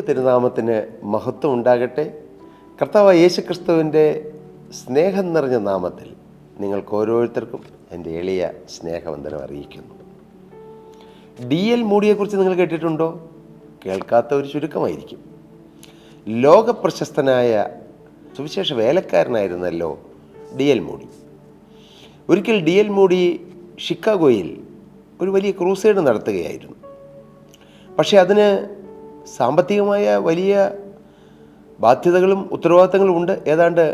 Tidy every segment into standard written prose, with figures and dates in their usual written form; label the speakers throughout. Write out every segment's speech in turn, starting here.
Speaker 1: തിരുനാമത്തിന് മഹത്വം ഉണ്ടാകട്ടെ. കർത്താവായ യേശുക്രിസ്തുവിൻ്റെ സ്നേഹം നിറഞ്ഞ നാമത്തിൽ നിങ്ങൾക്ക് ഓരോരുത്തർക്കും എൻ്റെ എളിയ സ്നേഹവന്ദനം അറിയിക്കുന്നു. D.L. മൂഡിയെക്കുറിച്ച് നിങ്ങൾ കേട്ടിട്ടുണ്ടോ? കേൾക്കാത്ത ഒരു ചുരുക്കമായിരിക്കും. ലോകപ്രശസ്തനായ സുവിശേഷ വേലക്കാരനായിരുന്നല്ലോ D.L. മൂഡി. ഒരിക്കൽ D.L. മൂഡി ഷിക്കാഗോയിൽ ഒരു വലിയ ക്രൂസേഡ് നടത്തുകയായിരുന്നു. പക്ഷേ അതിന് സാമ്പത്തികമായ വലിയ ബാധ്യതകളും ഉത്തരവാദിത്തങ്ങളും ഉണ്ട്. ഏതാണ്ട്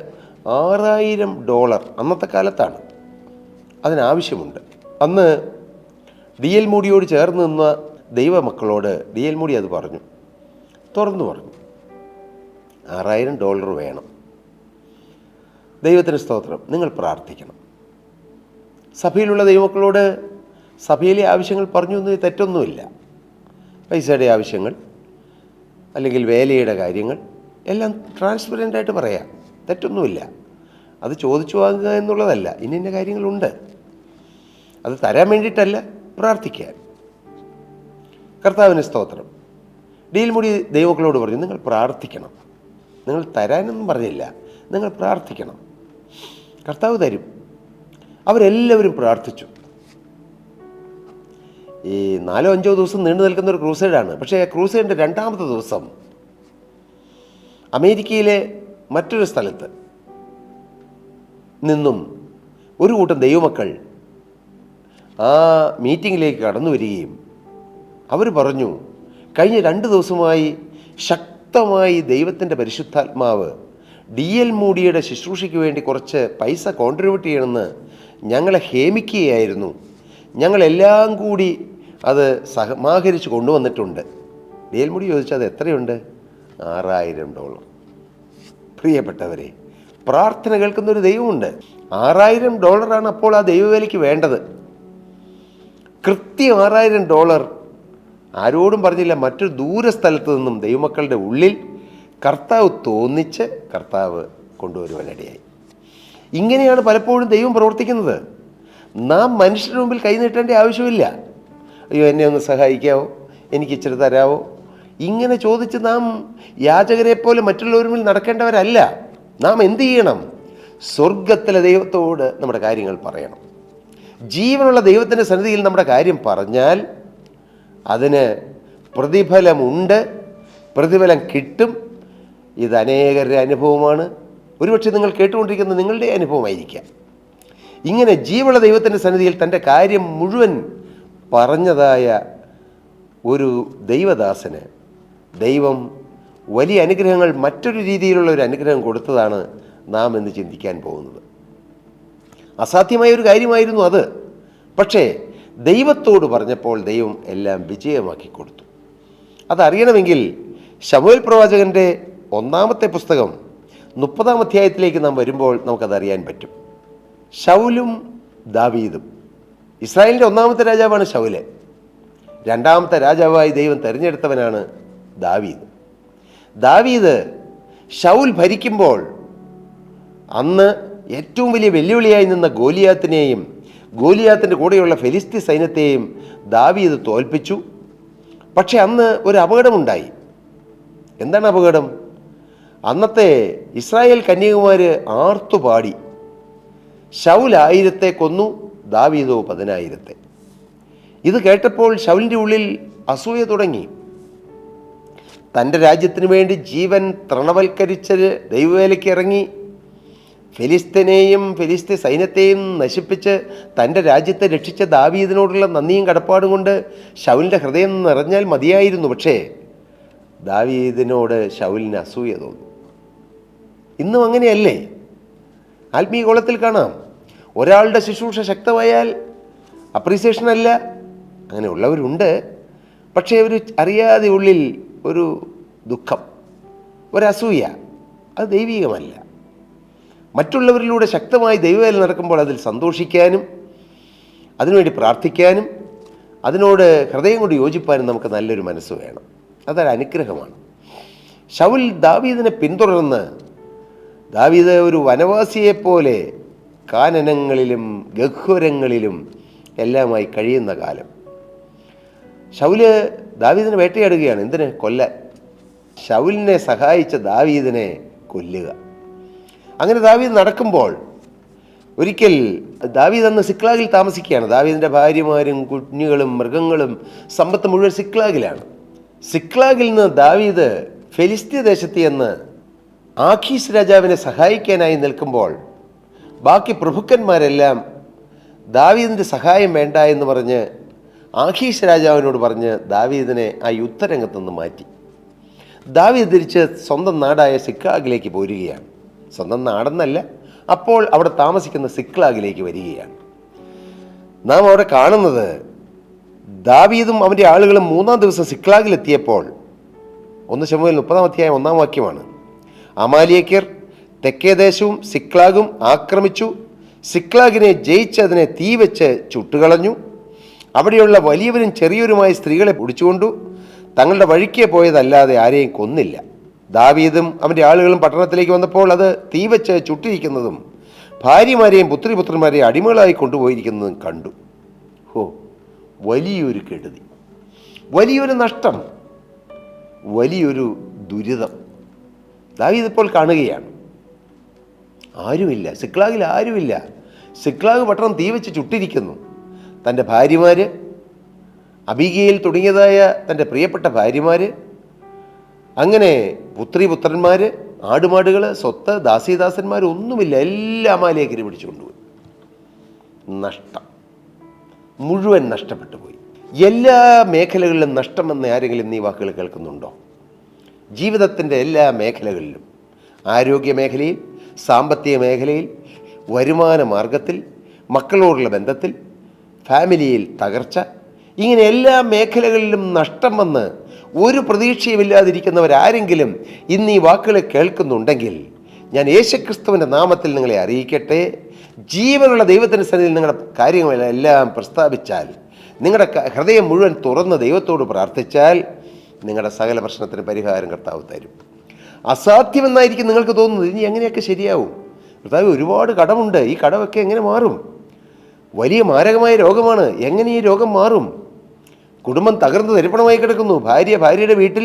Speaker 1: $6000 അന്നത്തെ കാലത്താണ് അതിനാവശ്യമുണ്ട്. അന്ന് D.L. മൂഡിയോട് ചേർന്ന് നിന്ന ദൈവമക്കളോട് D.L. മൂഡി അത് തുറന്നു പറഞ്ഞു, $6000 വേണം. ദൈവത്തിന് സ്തോത്രം. നിങ്ങൾ പ്രാർത്ഥിക്കണം. സഭയിലുള്ള ദൈവമക്കളോട് സഭയിലെ ആവശ്യങ്ങൾ പറഞ്ഞു എന്ന് തെറ്റൊന്നുമില്ല. പൈസയുടെ ആവശ്യങ്ങൾ അല്ലെങ്കിൽ വേലയുടെ കാര്യങ്ങൾ എല്ലാം ട്രാൻസ്പെറൻ്റായിട്ട് പറയാം, തെറ്റൊന്നുമില്ല. അത് ചോദിച്ചു വാങ്ങുക എന്നുള്ളതല്ല, ഇന്ന കാര്യങ്ങളുണ്ട്. അത് തരാൻ വേണ്ടിയിട്ടല്ല, പ്രാർത്ഥിക്കാൻ. കർത്താവിന് സ്തോത്രം. D.L. മൂഡി ദൈവമക്കളോട് പറഞ്ഞു, നിങ്ങൾ പ്രാർത്ഥിക്കണം. നിങ്ങൾ തരാനൊന്നും പറഞ്ഞില്ല, നിങ്ങൾ പ്രാർത്ഥിക്കണം, കർത്താവ് തരും. അവരെല്ലാവരും പ്രാർത്ഥിച്ചു. ഈ 4-5 ദിവസം നീണ്ടു നിൽക്കുന്ന ഒരു ക്രൂസൈഡാണ്. പക്ഷേ ആ ക്രൂസൈഡിൻ്റെ 2ാമത്തെ ദിവസം അമേരിക്കയിലെ മറ്റൊരു സ്ഥലത്ത് നിന്നും ഒരു കൂട്ടം ദൈവമക്കൾ ആ മീറ്റിങ്ങിലേക്ക് കടന്നു വരികയും അവർ പറഞ്ഞു, കഴിഞ്ഞ 2 ദിവസമായി ശക്തമായി ദൈവത്തിൻ്റെ പരിശുദ്ധാത്മാവ് D.L. മൂഡിയുടെ ശുശ്രൂഷയ്ക്ക് വേണ്ടി കുറച്ച് പൈസ കോൺട്രിബ്യൂട്ട് ചെയ്യണമെന്ന് ഞങ്ങളെ ഹേമിക്കുകയായിരുന്നു. ഞങ്ങളെല്ലാം കൂടി അത് സമാഹരിച്ച് കൊണ്ടുവന്നിട്ടുണ്ട്. D.L. മൂഡി ചോദിച്ചാൽ അത് എത്രയുണ്ട്? $6000. പ്രിയപ്പെട്ടവരെ, പ്രാർത്ഥന കേൾക്കുന്നൊരു ദൈവമുണ്ട്. $6000 അപ്പോൾ ആ ദൈവവേലയ്ക്ക് വേണ്ടത്. കൃത്യം $6000 ആരോടും പറഞ്ഞില്ല. മറ്റൊരു ദൂരസ്ഥലത്ത് നിന്നും ദൈവമക്കളുടെ ഉള്ളിൽ കർത്താവ് തോന്നിച്ച് കർത്താവ് കൊണ്ടുവരുവാനിടയായി. ഇങ്ങനെയാണ് പലപ്പോഴും ദൈവം പ്രവർത്തിക്കുന്നത്. നാം മനുഷ്യരുടെ മുമ്പിൽ കൈ നീട്ടേണ്ട ആവശ്യമില്ല. അയ്യോ, എന്നെ ഒന്ന് സഹായിക്കാവോ, എനിക്ക് ഇച്ചിരി തരാവോ, ഇങ്ങനെ ചോദിച്ച് നാം യാചകരെ പോലെ മറ്റുള്ളവരുടെ മുമ്പിൽ നടക്കേണ്ടവരല്ല. നാം എന്ത് ചെയ്യണം? സ്വർഗത്തിലെ ദൈവത്തോട് നമ്മുടെ കാര്യങ്ങൾ പറയണം. ജീവനുള്ള ദൈവത്തിൻ്റെ സന്നിധിയിൽ നമ്മുടെ കാര്യം പറഞ്ഞാൽ അതിന് പ്രതിഫലമുണ്ട്, പ്രതിഫലം കിട്ടും. ഇത് അനേകരുടെ അനുഭവമാണ്. ഒരുപക്ഷെ നിങ്ങൾ കേട്ടുകൊണ്ടിരിക്കുന്ന നിങ്ങളുടെ അനുഭവമായിരിക്കാം. ഇങ്ങനെ ജീവനുള്ള ദൈവത്തിൻ്റെ സന്നിധിയിൽ തൻ്റെ കാര്യം മുഴുവൻ പറഞ്ഞതായ ഒരു ദൈവദാസന് ദൈവം വലിയ അനുഗ്രഹങ്ങൾ, മറ്റൊരു രീതിയിലുള്ള ഒരു അനുഗ്രഹം കൊടുത്തതാണ് നാം എന്ന് ചിന്തിക്കാൻ പോകുന്നത്. അസാധ്യമായ ഒരു കാര്യമായിരുന്നു അത്. പക്ഷേ ദൈവത്തോട് പറഞ്ഞപ്പോൾ ദൈവം എല്ലാം വിജയമാക്കി കൊടുത്തു. അതറിയണമെങ്കിൽ ശമൂവേൽ പ്രവാചകൻ്റെ 1-ാമത്തെ പുസ്തകം 30-ാം അധ്യായത്തിലേക്ക് നാം വരുമ്പോൾ നമുക്കതറിയാൻ പറ്റും. ശൗലും ദാവീദും. ഇസ്രായേലിൻ്റെ 1-ാമത്തെ രാജാവാണ് ശൗല്. 2-ാമത്തെ രാജാവായി ദൈവം തിരഞ്ഞെടുത്തവനാണ് ദാവീദ്. ശൗൽ ഭരിക്കുമ്പോൾ അന്ന് ഏറ്റവും വലിയ വെല്ലുവിളിയായി നിന്ന ഗോലിയാത്തിൻ്റെ കൂടെയുള്ള ഫെലിസ്തീ സൈന്യത്തെയും ദാവീദ് തോൽപ്പിച്ചു. പക്ഷെ അന്ന് ഒരു അപകടമുണ്ടായി. എന്താണ് അപകടം? അന്നത്തെ ഇസ്രായേൽ കന്യകുമാർ ആർത്തുപാടി. ശൗൽ 1000 കൊന്നു, ദാവീദോ 10000. ഇത് കേട്ടപ്പോൾ ശൗലിൻ്റെ ഉള്ളിൽ അസൂയ തുടങ്ങി. തൻ്റെ രാജ്യത്തിന് വേണ്ടി ജീവൻ തൃണവൽക്കരിച്ച് ദൈവവേലയ്ക്ക് ഇറങ്ങി ഫെലിസ്തീനെയും ഫെലിസ്തീ സൈന്യത്തെയും നശിപ്പിച്ച് തൻ്റെ രാജ്യത്തെ രക്ഷിച്ച ദാവീദിനോടുള്ള നന്ദിയും കടപ്പാടും കൊണ്ട് ശൗലിൻ്റെ ഹൃദയം നിറഞ്ഞാൽ മതിയായിരുന്നു. പക്ഷേ ദാവീദിനോട് ശൗലിന് അസൂയ തോന്നി. ഇന്നും അങ്ങനെയല്ലേ? ആത്മീയ കോളത്തിൽ കാണാം, ഒരാളുടെ ശുശ്രൂഷ ശക്തമായാൽ അപ്രീസിയേഷൻ അല്ല, അങ്ങനെയുള്ളവരുണ്ട്. പക്ഷേ അവർ അറിയാതെ ഉള്ളിൽ ഒരു ദുഃഖം, ഒരസൂയ. അത് ദൈവികമല്ല. മറ്റുള്ളവരിലൂടെ ശക്തമായി ദൈവവേല നടക്കുമ്പോൾ അതിൽ സന്തോഷിക്കാനും അതിനുവേണ്ടി പ്രാർത്ഥിക്കാനും അതിനോട് ഹൃദയം കൊണ്ട് യോജിപ്പാനും നമുക്ക് നല്ലൊരു മനസ്സ് വേണം. അതൊരു അനുഗ്രഹമാണ്. ശൗൽ ദാവീദിനെ പിന്തുടർന്ന് ദാവീദ് ഒരു വനവാസിയെപ്പോലെ കാനനങ്ങളിലും ഗഹ്വരങ്ങളിലും എല്ലാമായി കഴിയുന്ന കാലം ശൗല് ദാവീദിനെ വേട്ടയാടുകയാണ്. എന്തിന്? കൊല്ലാൻ. ശൗലിനെ സഹായിച്ച ദാവീദിനെ കൊല്ലുക. അങ്ങനെ ദാവീദ് നടക്കുമ്പോൾ ഒരിക്കൽ ദാവീദ് അന്ന് സിക്ലാഗിൽ താമസിക്കുകയാണ്. ദാവീദിൻ്റെ ഭാര്യമാരും കുഞ്ഞുങ്ങളും മൃഗങ്ങളും സമ്പത്ത് മുഴുവൻ സിക്ലാഗിലാണ്. സിക്ലാഗിൽ നിന്ന് ദാവീദ് ഫെലിസ്ത്യ ദേശത്ത് എന്ന് ആഖീസ് രാജാവിനെ സഹായിക്കാനായി നിൽക്കുമ്പോൾ ബാക്കി പ്രഭുക്കന്മാരെല്ലാം ദാവീദിൻ്റെ സഹായം വേണ്ട എന്ന് പറഞ്ഞ് ആഖീസ് രാജാവിനോട് പറഞ്ഞ് ദാവീദിനെ ആ യുദ്ധരംഗത്തു നിന്ന് മാറ്റി. ദാവീദ് തിരിച്ച് സ്വന്തം നാടായ സിക്ലാഗിലേക്ക് പോരുകയാണ്. സ്വന്തം നാടെന്നല്ല, അപ്പോൾ അവിടെ താമസിക്കുന്ന സിക്ലാഗിലേക്ക് വരികയാണ്. നാം അവിടെ കാണുന്നത് ദാവീദും അവൻ്റെ ആളുകളും 3-ാം ദിവസം സിക്ലാഗിലെത്തിയപ്പോൾ 1 ശമൂവേൽ 30-ാം അധ്യായം 1-ാം വാക്യമാണ്. അമാലേക്യർ തെക്കേ ദേശവും സിക്ലാഗും ആക്രമിച്ചു. സിക്ലാഗിനെ ജയിച്ച് അതിനെ തീ വെച്ച് ചുട്ടുകളഞ്ഞു. അവിടെയുള്ള വലിയവരും ചെറിയവരുമായ സ്ത്രീകളെ പിടിച്ചുകൊണ്ടു. തങ്ങളുടെ വഴിക്ക് പോയതല്ലാതെ ആരെയും കൊന്നില്ല. ദാവീദും അവൻ്റെ ആളുകളും പട്ടണത്തിലേക്ക് വന്നപ്പോൾ അത് തീ വെച്ച് ചുട്ടിരിക്കുന്നതും ഭാര്യമാരെയും പുത്രിപുത്രന്മാരെയും അടിമകളായി കൊണ്ടുപോയിരിക്കുന്നതും കണ്ടു. വലിയൊരു കെടുതി, വലിയൊരു നഷ്ടം, വലിയൊരു ദുരിതം ദാവീദ് ഇപ്പോൾ കാണുകയാണ്. ആരുമില്ല, സിക്ലാഗിൽ ആരുമില്ല. സിക്ലാഗ് പട്ടണം തീ വെച്ച് ചുട്ടിരിക്കുന്നു. തൻ്റെ ഭാര്യമാർ, അബിഗയിൽ തുടങ്ങിയതായ തൻ്റെ പ്രിയപ്പെട്ട ഭാര്യമാർ, അങ്ങനെ പുത്രിപുത്രന്മാർ, ആടുമാടുകൾ, സ്വത്ത്, ദാസീദാസന്മാർ ഒന്നുമില്ല. എല്ലാം അമാലേക്കർ പിടിച്ചുകൊണ്ടുപോയി. നഷ്ടം മുഴുവൻ നഷ്ടപ്പെട്ടു പോയി. എല്ലാ മേഖലകളിലും നഷ്ടമെന്ന് ആരെങ്കിലും ഈ വാക്കുകൾ കേൾക്കുന്നുണ്ടോ? ജീവിതത്തിൻ്റെ എല്ലാ മേഖലകളിലും, ആരോഗ്യ മേഖലയിൽ, സാമ്പത്തിക മേഖലയിൽ, വരുമാന മാർഗത്തിൽ, മക്കളോടുള്ള ബന്ധത്തിൽ, ഫാമിലിയിൽ തകർച്ച, ഇങ്ങനെ എല്ലാ മേഖലകളിലും നഷ്ടം വന്ന് ഒരു പ്രതീക്ഷയുമില്ലാതിരിക്കുന്നവരാരെങ്കിലും ഇന്ന് ഈ വാക്കുകൾ കേൾക്കുന്നുണ്ടെങ്കിൽ ഞാൻ യേശുക്രിസ്തുവിൻ്റെ നാമത്തിൽ നിങ്ങളെ അറിയിക്കട്ടെ. ജീവനുള്ള ദൈവത്തിൻ്റെ സന്നിധിയിൽ നിങ്ങളുടെ കാര്യങ്ങളെല്ലാം പ്രസ്താവിച്ചാൽ, നിങ്ങളുടെ ഹൃദയം മുഴുവൻ തുറന്ന് ദൈവത്തോട് പ്രാർത്ഥിച്ചാൽ നിങ്ങളുടെ സകല പ്രശ്നത്തിന് പരിഹാരം കർത്താവ് തരും. അസാധ്യമെന്നായിരിക്കും നിങ്ങൾക്ക് തോന്നുന്നത്. ഇനി എങ്ങനെയൊക്കെ ശരിയാവും? കർത്താവ് ഒരുപാട് കടമുണ്ട്, ഈ കടമൊക്കെ എങ്ങനെ മാറും? വലിയ മാരകമായ രോഗമാണ്, എങ്ങനെ ഈ രോഗം മാറും? കുടുംബം തകർന്ന് തരിപ്പണമായി കിടക്കുന്നു. ഭാര്യ ഭാര്യയുടെ വീട്ടിൽ,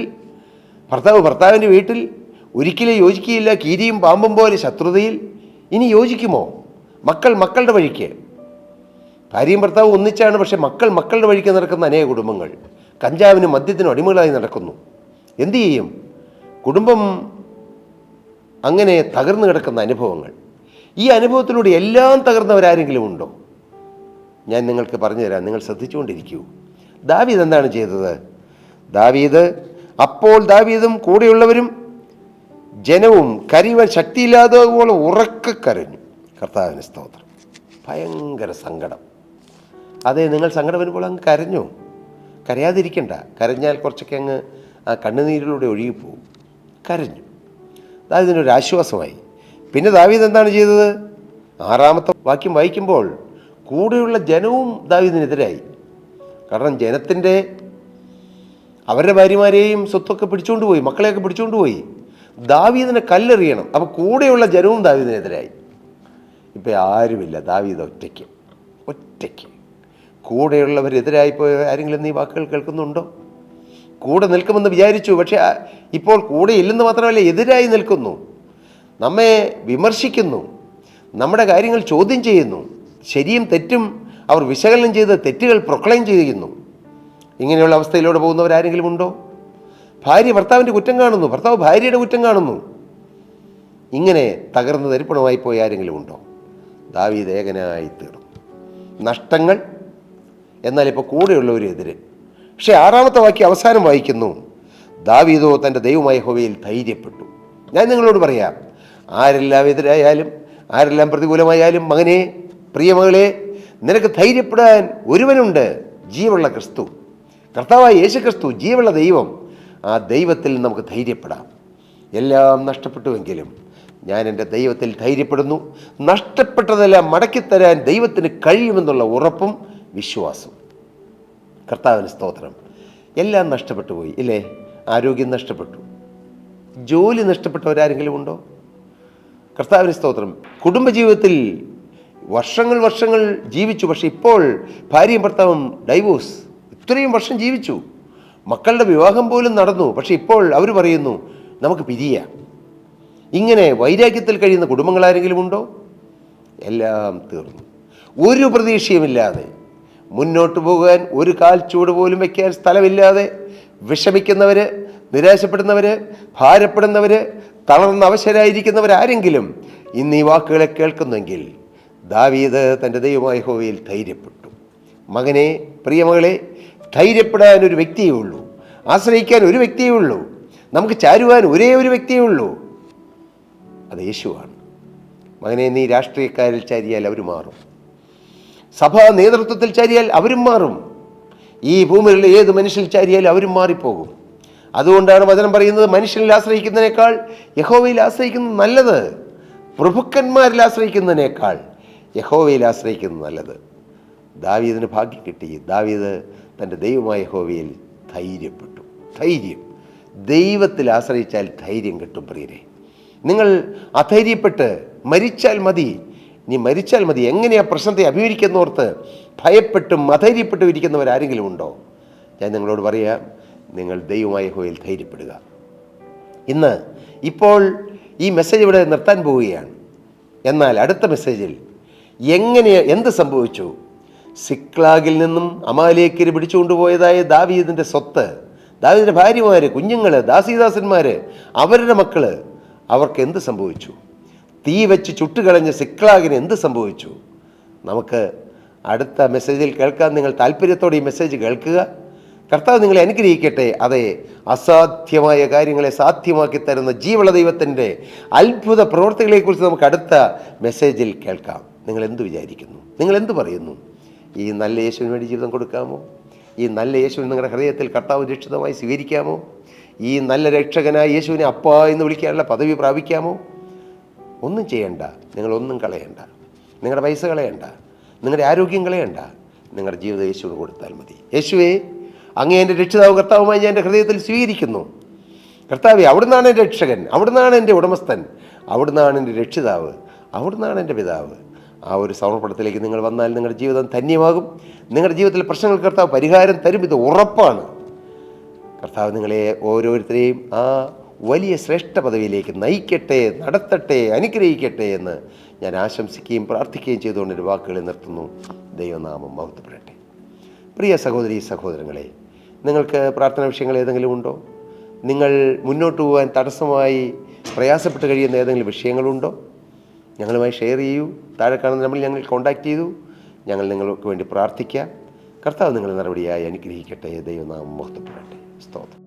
Speaker 1: ഭർത്താവ് ഭർത്താവിൻ്റെ വീട്ടിൽ, ഒരിക്കലും യോജിക്കുകയില്ല. കീരിയും പാമ്പും പോലെ ശത്രുതയിൽ. ഇനി യോജിക്കുമോ? മക്കൾ മക്കളുടെ വഴിക്ക്, ഭാര്യയും ഭർത്താവും ഒന്നിച്ചാണ്, പക്ഷേ മക്കൾ മക്കളുടെ വഴിക്ക് നടക്കുന്ന അനേക കുടുംബങ്ങൾ കഞ്ചാവിനും മദ്യത്തിനും അടിമകളായി നടക്കുന്നു. എന്തു ചെയ്യും? കുടുംബം അങ്ങനെ തകർന്നു കിടക്കുന്ന അനുഭവങ്ങൾ. ഈ അനുഭവത്തിലൂടെ എല്ലാം തകർന്നവരാരെങ്കിലും ഉണ്ടോ? ഞാൻ നിങ്ങൾക്ക് പറഞ്ഞു തരാം, നിങ്ങൾ ശ്രദ്ധിച്ചുകൊണ്ടിരിക്കൂ. ദാവീദ് എന്താണ് ചെയ്തത്? അപ്പോൾ ദാവീദും കൂടെയുള്ളവരും ജനവും കരയുവാൻ ശക്തിയില്ലാത്തതുപോലെ ഉറക്കെ കരഞ്ഞു. കർത്താവിന് സ്തോത്രം. ഭയങ്കര സങ്കടം. അതെ, നിങ്ങൾ സങ്കടം വരുമ്പോൾ അങ്ങ് കരഞ്ഞു. കരയാതിരിക്കണ്ട. കരഞ്ഞാൽ കുറച്ചൊക്കെ അങ്ങ് ആ കണ്ണുനീരിലൂടെ ഒഴുകിപ്പോവും. കരഞ്ഞു. ദാവീദിനൊരു ആശ്വാസമായി. പിന്നെ ദാവീദ് എന്താണ് ചെയ്തത്? 6-ാമത്തെ വാക്യം വായിക്കുമ്പോൾ കൂടെയുള്ള ജനവും ദാവീദിനെതിരായി. കാരണം ജനത്തിൻ്റെ അവരുടെ ഭാര്യമാരെയും സ്വത്തൊക്കെ പിടിച്ചുകൊണ്ട് പോയി, മക്കളെയൊക്കെ പിടിച്ചുകൊണ്ട് പോയി. ദാവീദിനെ കല്ലെറിയണം. അപ്പോൾ കൂടെയുള്ള ജനവും ദാവീദിനെതിരായി. ഇപ്പം ആരുമില്ല, ദാവീദ് ഒറ്റയ്ക്ക്. കൂടെയുള്ളവരെതിരായി പോയ ആരെങ്കിലും നീ വാക്കുകൾ കേൾക്കുന്നുണ്ടോ? കൂടെ നിൽക്കുമെന്ന് വിചാരിച്ചു, പക്ഷേ ഇപ്പോൾ കൂടെ ഇല്ലെന്ന് മാത്രമല്ല, എതിരായി നിൽക്കുന്നു, നമ്മെ വിമർശിക്കുന്നു, നമ്മുടെ കാര്യങ്ങൾ ചോദ്യം ചെയ്യുന്നു. ശരിയും തെറ്റും അവർ വിശകലനം ചെയ്ത് തെറ്റുകൾ പ്രൊക്ലെയിം ചെയ്യുന്നു. ഇങ്ങനെയുള്ള അവസ്ഥയിലൂടെ പോകുന്നവരാരെങ്കിലും ഉണ്ടോ? ഭാര്യ ഭർത്താവിൻ്റെ കുറ്റം കാണുന്നു, ഭർത്താവ് ഭാര്യയുടെ കുറ്റം കാണുന്നു. ഇങ്ങനെ തകർന്ന് തരിപ്പണമായി പോയ ആരെങ്കിലും ഉണ്ടോ? ദാവീദ് ഏകനായി തീർന്നു. നഷ്ടങ്ങൾ, എന്നാൽ ഇപ്പോൾ കൂടെയുള്ളവരെതിരെ. പക്ഷേ 6-ാമത്തെ വാക്യം അവസാനം വായിക്കുന്നു, ദാവീദോ തൻ്റെ ദൈവമായ യഹോവയിൽ ധൈര്യപ്പെട്ടു. ഞാൻ നിങ്ങളോട് പറയാം, ആരെല്ലാം എതിരായാലും, ആരെല്ലാം പ്രതികൂലമായാലും, മകനെ, പ്രിയമകളെ, നിനക്ക് ധൈര്യപ്പെടാൻ ഒരുവനുണ്ട്, ജീവനുള്ള ക്രിസ്തു, കർത്താവായ യേശു ക്രിസ്തു, ജീവനുള്ള ദൈവം. ആ ദൈവത്തിൽ നമുക്ക് ധൈര്യപ്പെടാം. എല്ലാം നഷ്ടപ്പെട്ടുവെങ്കിലും ഞാൻ എൻ്റെ ദൈവത്തിൽ ധൈര്യപ്പെടുന്നു. നഷ്ടപ്പെട്ടതെല്ലാം മടക്കിത്തരാൻ ദൈവത്തിന് കഴിയുമെന്നുള്ള ഉറപ്പും വിശ്വാസം. കർത്താവിന് സ്തോത്രം. എല്ലാം നഷ്ടപ്പെട്ടു പോയി ഇല്ലേ? ആരോഗ്യം നഷ്ടപ്പെട്ടു, ജോലി നഷ്ടപ്പെട്ടവരാരെങ്കിലും ഉണ്ടോ? കർത്താവിന് സ്തോത്രം. കുടുംബജീവിതത്തിൽ വർഷങ്ങൾ ജീവിച്ചു, പക്ഷെ ഇപ്പോൾ ഭാര്യയും ഭർത്താവും ഡൈവോഴ്സ്. ഇത്രയും വർഷം ജീവിച്ചു, മക്കളുടെ വിവാഹം പോലും നടന്നു. പക്ഷെ ഇപ്പോൾ അവർ പറയുന്നു നമുക്ക് പിരിയാം. ഇങ്ങനെ വൈരാഗ്യത്തിൽ കഴിയുന്ന കുടുംബങ്ങൾ ആരെങ്കിലും ഉണ്ടോ? എല്ലാം തീർന്നു. ഒരു പ്രതീക്ഷയുമില്ലാതെ മുന്നോട്ട് പോകാൻ ഒരു കാൽ ചൂട് പോലും വയ്ക്കാൻ സ്ഥലമില്ലാതെ വിഷമിക്കുന്നവർ, നിരാശപ്പെടുന്നവർ, ഭാരപ്പെടുന്നവർ, തളർന്ന അവശരായിരിക്കുന്നവരാരെങ്കിലും ഇന്ന് ഈ വാക്കുകളെ കേൾക്കുന്നെങ്കിൽ ദാവീദ് തൻ്റെ ദൈവമായ യഹോവയിൽ ധൈര്യപ്പെട്ടു. മകനെ, പ്രിയമകളെ, ധൈര്യപ്പെടാൻ ഒരു വ്യക്തിയേ ഉള്ളൂ, ആശ്രയിക്കാൻ ഒരു വ്യക്തിയേ ഉള്ളൂ, നമുക്ക് ചാരുവാൻ ഒരേ ഒരു വ്യക്തിയേ ഉള്ളൂ, അത് യേശുവാണ്. മകനെ, നീ രാഷ്ട്രീയക്കാരിൽ ചാരിയാൽ അവർ മാറും, സഭാ നേതൃത്വത്തിൽ ചാരിയാൽ അവരും മാറും, ഈ ഭൂമിയിലുള്ള ഏത് മനുഷ്യരിൽ ചാരിയാലും അവരും മാറിപ്പോകും. അതുകൊണ്ടാണ് വചനം പറയുന്നത്, മനുഷ്യനിൽ ആശ്രയിക്കുന്നതിനേക്കാൾ യഹോവയിൽ ആശ്രയിക്കുന്നത് നല്ലത്, പ്രഭുക്കന്മാരിൽ ആശ്രയിക്കുന്നതിനേക്കാൾ യഹോവയിൽ ആശ്രയിക്കുന്നത് നല്ലത്. ദാവീദിന് ഭാഗ്യം കിട്ടി. ദാവീദ് തൻ്റെ ദൈവമായ യഹോവയിൽ ധൈര്യപ്പെട്ടു. ധൈര്യം, ദൈവത്തിൽ ആശ്രയിച്ചാൽ ധൈര്യം കിട്ടും. പ്രിയരെ, നിങ്ങൾ അധൈര്യപ്പെട്ട് മരിച്ചാൽ മതി, നീ മരിച്ചാൽ മതി. എങ്ങനെയാ പ്രശ്നത്തെ അഭിമുഖീകരിക്കുന്നോർത്ത് ഭയപ്പെട്ടും അധൈര്യപ്പെട്ടും ഇരിക്കുന്നവരാരെങ്കിലും ഉണ്ടോ? ഞാൻ നിങ്ങളോട് പറയാം, നിങ്ങൾ ദൈവമായ യഹോവയിൽ ധൈര്യപ്പെടുക. ഇപ്പോൾ ഈ മെസ്സേജ് ഇവിടെ നിർത്താൻ പോവുകയാണ്. എന്നാൽ അടുത്ത മെസ്സേജിൽ എന്ത് സംഭവിച്ചു? സിക്ലാഗിൽ നിന്നും അമാലേക്കര് പിടിച്ചുകൊണ്ടുപോയതായ ദാവീദിൻ്റെ സ്വത്ത്, ദാവീദിൻ്റെ ഭാര്യമാർ, കുഞ്ഞുങ്ങൾ, ദാസീദാസന്മാർ, അവരുടെ മക്കൾ, അവർക്ക് എന്ത് സംഭവിച്ചു? തീ വെച്ച് ചുട്ടുകളഞ്ഞ സിക്ലാഗിന് എന്ത് സംഭവിച്ചു? നമുക്ക് അടുത്ത മെസ്സേജിൽ കേൾക്കാൻ നിങ്ങൾ താല്പര്യത്തോടെ ഈ മെസ്സേജ് കേൾക്കുക. കർത്താവ് നിങ്ങളെ അനുഗ്രഹിക്കട്ടെ. അതെ, അസാധ്യമായ കാര്യങ്ങളെ സാധ്യമാക്കി തരുന്ന ജീവള ദൈവത്തിൻ്റെ അത്ഭുത പ്രവൃത്തികളെക്കുറിച്ച് നമുക്ക് അടുത്ത മെസ്സേജിൽ കേൾക്കാം. നിങ്ങൾ എന്ത് വിചാരിക്കുന്നു? നിങ്ങൾ എന്ത് പറയുന്നു? ഈ നല്ല യേശുവിന് വേണ്ടി ജീവിതം കൊടുക്കാമോ? ഈ നല്ല യേശുവിനെ നിങ്ങളുടെ ഹൃദയത്തിൽ കർത്താവ് രക്ഷിതമായി സ്വീകരിക്കാമോ? ഈ നല്ല രക്ഷകനായ യേശുവിനെ അപ്പ എന്ന് വിളിക്കാനുള്ള പദവി പ്രാപിക്കാമോ? ഒന്നും ചെയ്യണ്ട, നിങ്ങളൊന്നും കളയണ്ട, നിങ്ങളുടെ പൈസ കളയണ്ട, നിങ്ങളുടെ ആരോഗ്യം കളയണ്ട, നിങ്ങളുടെ ജീവിതം യേശുവിന് കൊടുത്താൽ മതി. യേശുവേ, അങ്ങേ എൻ്റെ രക്ഷിതാവും കർത്താവുമായി ഞാൻ എൻ്റെ ഹൃദയത്തിൽ സ്വീകരിക്കുന്നു. കർത്താവേ, അവിടുന്നാണ് എൻ്റെ രക്ഷകൻ, അവിടുന്നാണ് എൻ്റെ ഉടമസ്ഥൻ, അവിടുന്നാണ് എൻ്റെ രക്ഷിതാവ്, അവിടുന്നാണ് എൻ്റെ പിതാവ്. ആ ഒരു സമർപ്പണത്തിലേക്ക് നിങ്ങൾ വന്നാൽ നിങ്ങളുടെ ജീവിതം ധന്യമാകും. നിങ്ങളുടെ ജീവിതത്തിലെ പ്രശ്നങ്ങൾക്ക് കർത്താവ് പരിഹാരം തരും, ഇത് ഉറപ്പാണ്. കർത്താവ് നിങ്ങളെ ഓരോരുത്തരെയും ആ വലിയ ശ്രേഷ്ഠ പദവിയിലേക്ക് നയിക്കട്ടെ, നടത്തട്ടെ, അനുഗ്രഹിക്കട്ടെ എന്ന് ഞാൻ ആശംസിക്കുകയും പ്രാർത്ഥിക്കുകയും ചെയ്തുകൊണ്ട് എൻ്റെ വാക്കുകളെ നിർത്തുന്നു. ദൈവനാമം മഹത്വപ്പെടട്ടെ. പ്രിയ സഹോദരീ സഹോദരങ്ങളെ, നിങ്ങൾക്ക് പ്രാർത്ഥനാ വിഷയങ്ങൾ ഏതെങ്കിലും ഉണ്ടോ? നിങ്ങൾ മുന്നോട്ട് പോകാൻ തടസ്സമായി പ്രയാസപ്പെട്ട് കഴിയുന്ന ഏതെങ്കിലും വിഷയങ്ങളുണ്ടോ? ഞങ്ങളുമായി ഷെയർ ചെയ്യൂ. താഴെ കാണുന്ന നമ്പറിൽ ഞങ്ങൾ കോൺടാക്റ്റ് ചെയ്തു. ഞങ്ങൾ നിങ്ങൾക്ക് വേണ്ടി പ്രാർത്ഥിക്കാം. കർത്താവ് നിങ്ങളെ നടപടിയായി അനുഗ്രഹിക്കട്ടെ. ദൈവനാമം മഹത്വപ്പെടട്ടെ. സ്തോത്രം.